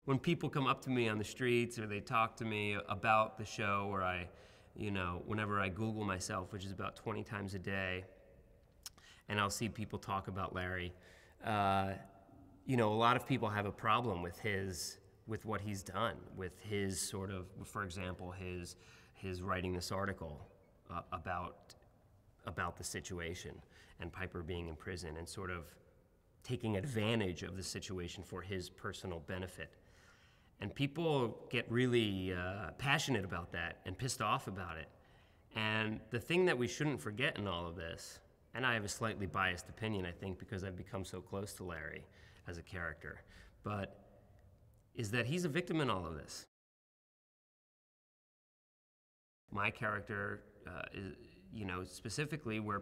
When people come up to me on the streets or they talk to me about the show, or whenever I Google myself, which is about 20 times a day, and I'll see people talk about Larry, a lot of people have a problem with what he's done, with his sort of, for example, his writing this article about the situation and Piper being in prison and sort of taking advantage of the situation for his personal benefit. And people get really passionate about that and pissed off about it. And the thing that we shouldn't forget in all of this, and I have a slightly biased opinion, I think, because I've become so close to Larry as a character, but is that he's a victim in all of this. My character is, specifically where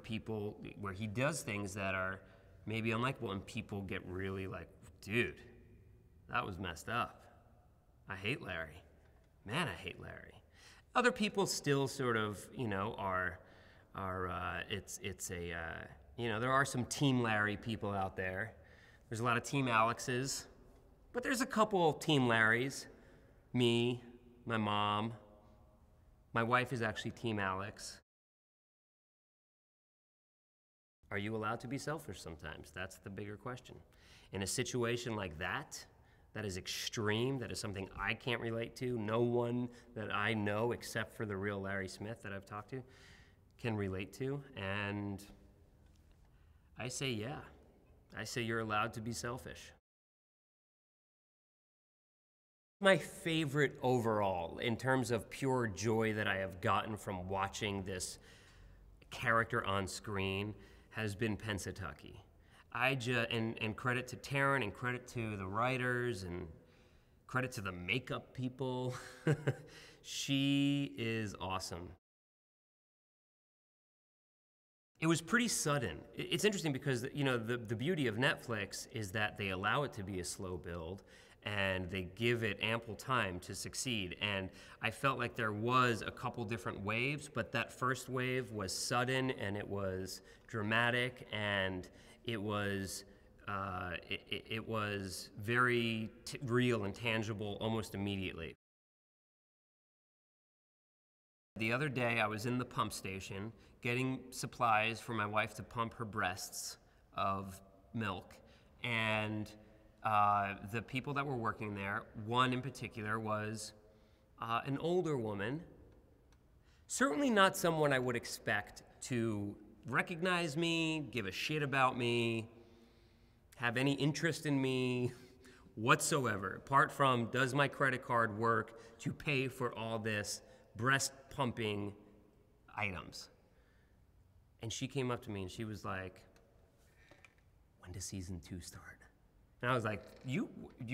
he does things that are maybe unlikable, and people get really like, dude, that was messed up. I hate Larry. Man, I hate Larry. Other people still sort of, there are some Team Larry people out there. There's a lot of Team Alexes, but there's a couple Team Larrys. Me, my mom. My wife is actually Team Alex. Are you allowed to be selfish sometimes? That's the bigger question. In a situation like that is extreme, that is something I can't relate to, no one that I know except for the real Larry Smith that I've talked to can relate to, and I say yeah. I say you're allowed to be selfish. My favorite overall, in terms of pure joy that I have gotten from watching this character on screen, has been Pennsatucky. And credit to Taryn, and credit to the writers, and credit to the makeup people. She is awesome. It was pretty sudden. It's interesting because the beauty of Netflix is that they allow it to be a slow build, and they give it ample time to succeed. And I felt like there was a couple different waves, but that first wave was sudden, and it was dramatic, and it was very real and tangible almost immediately. The other day I was in the pump station getting supplies for my wife to pump her breasts of milk, and the people that were working there, one in particular was an older woman, certainly not someone I would expect to recognize me, give a shit about me, have any interest in me whatsoever, apart from, does my credit card work to pay for all this breast pumping items? And she came up to me and she was like, when does season 2 start? And I was like, you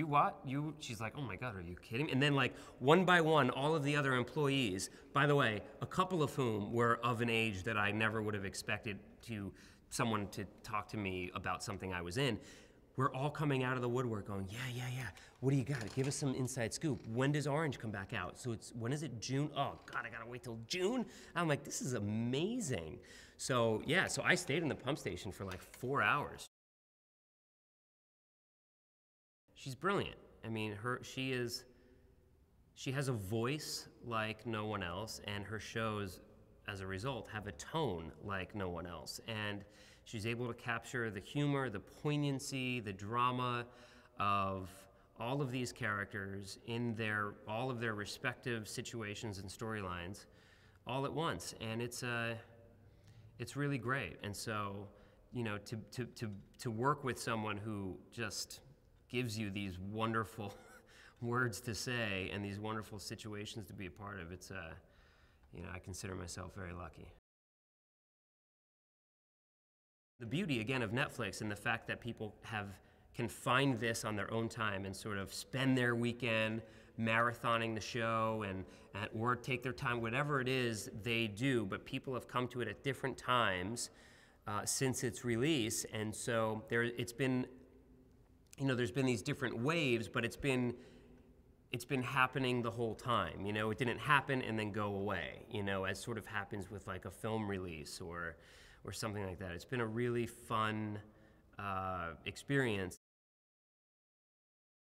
what? She's like, oh my God, are you kidding me? And then like one by one, all of the other employees, by the way, a couple of whom were of an age that I never would have expected someone to talk to me about something I was in, we're all coming out of the woodwork going, yeah. What do you got? Give us some inside scoop. When does Orange come back out? When is it, June? Oh God, I gotta wait till June? I'm like, this is amazing. So yeah, so I stayed in the pump station for like 4 hours. She's brilliant. I mean, she has a voice like no one else, and her shows, as a result, have a tone like no one else. And she's able to capture the humor, the poignancy, the drama of all of these characters in all of their respective situations and storylines all at once. And it's really great. And so, to work with someone who just gives you these wonderful words to say and these wonderful situations to be a part of, I consider myself very lucky. The beauty, again, of Netflix and the fact that people can find this on their own time and sort of spend their weekend marathoning the show or take their time, whatever it is they do, but people have come to it at different times since its release, and so there's been these different waves, but it's been happening the whole time. It didn't happen and then go away, as sort of happens with like a film release or something like that. It's been a really fun experience.